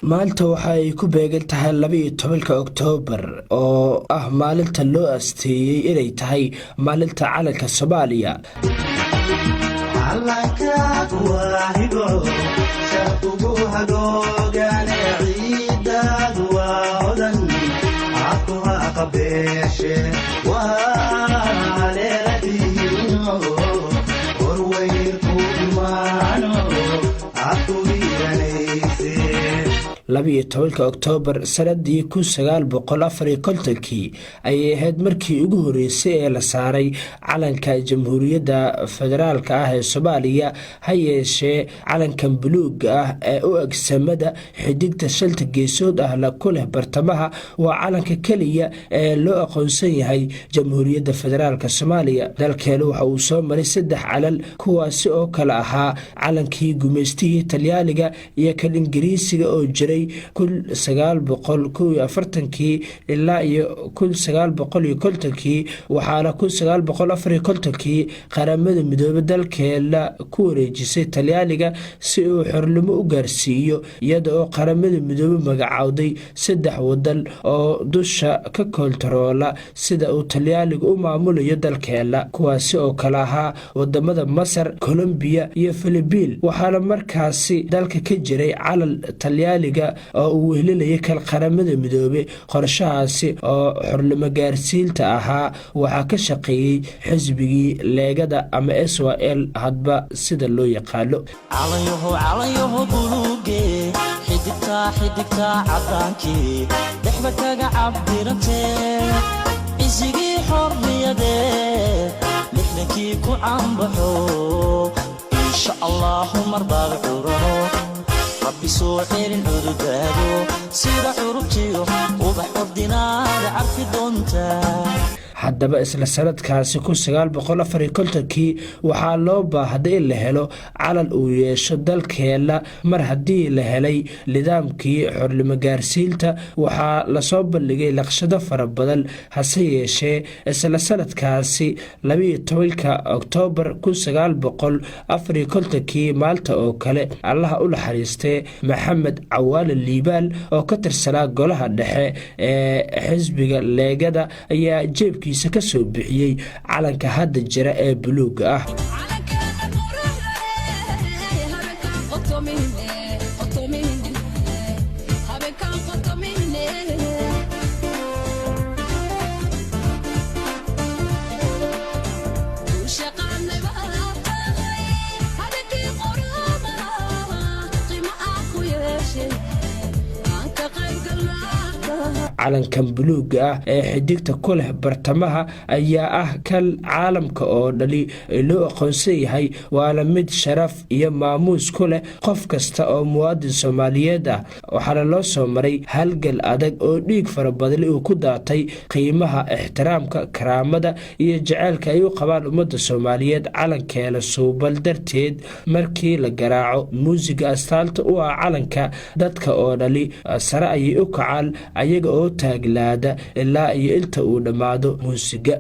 maanta waxa ay ku beegan tahay 12 Oktoobar oo ah maalinta loo asteeyay inay tahay maalinta calanka Soomaaliya. labiyo 12 Oktoobar sanadii 1954 ayay ahayd markii ugu horeysay ee la saaray calanka Jamhuuriyadda Federaalka ah ee Soomaaliya. ha yeeshee calankan buluuga ah ee u agsamada xidigta shanta geesood ah la ku leh bartamaha waa calanka kaliya ee loo aqoonsan yahay Jamhuuriyadda Federaalka Soomaaliya. dalkeenu waxa uu soo maray 3 calal kuwaasi oo kala ahaa calankii gumeystihii Talyaaniga iyo kan Ingiriisiga oo jiray 1941 ilaa iyo 1950 waxaana 1954 qaramada midoobay dalkeena ku wareejisay Talyaaniga si uu xornimo u gaarsiiyo iyada oo qaramada midoobay magacawday 3 wadan oo dusha ka koontaroola sida uu Talyaanigu u maamulayo dalkeena kuwaasi oo kala ahaa wadamada Masar, Colombia iyo Philippines. waxaana markaasi dalka ka jiray calan Talyaaniga oo uu wehelinayay kal qaramada midoobay. qorshahaasi oo xornimo gaarsiinta ahaa waxa ka shaqeeyay xisbigii leegada ama SYL hadba sida loo yaqaano. calayaho buluuge xidigta cadaankii dhexda kaga cabdirantee isigii xorriyadee lixdankii ku caanbaxo insha allahu marbaad curano rabbi soo xirin cududaago sida curubtiyo ubax ordinaada carfi doontaa. haddaba isla sanadkaasi 1954 waxaa loo baahday in la helo calan uu yeesho dalkeena. mar haddii la helay nidaamkii xornimo gaarsiinta waxaa la soo bandhigay naqshado fara badan. hase yeeshee isla sanadkaasi 12 Oktoobar 1954 maalta oo kale allaha u naxariistay Maxamed Cawaale Liibaan oo ka tirsanaa golaha dhexe ee xisbiga leegada ayaa jeebkiisa ka soo bixiyay calanka hadda jira ee buluuga ah. calankan buluuga ah ee xidigta ku leh bartamaha ayaa ah kan caalamka oo dhali loo aqoonsan yahay waana mid sharaf iyo maamuus ku leh qof kasta oo muwaadin Soomaaliyeed ah. waxaana loo soo maray halgal adag oo dhiig fara badan uu ku daatay qiimaha ixtiraamka karaamada iyo jaceylka ay u qabaan ummadda Soomaaliyeed. calankeena suubal darteed markii la garaaco muusiga astaanta u ah calanka dadka oo dhali sare ayay u kacaan ayaga oo taaglaada ilaa iyo inta uu dhamaado muusiga.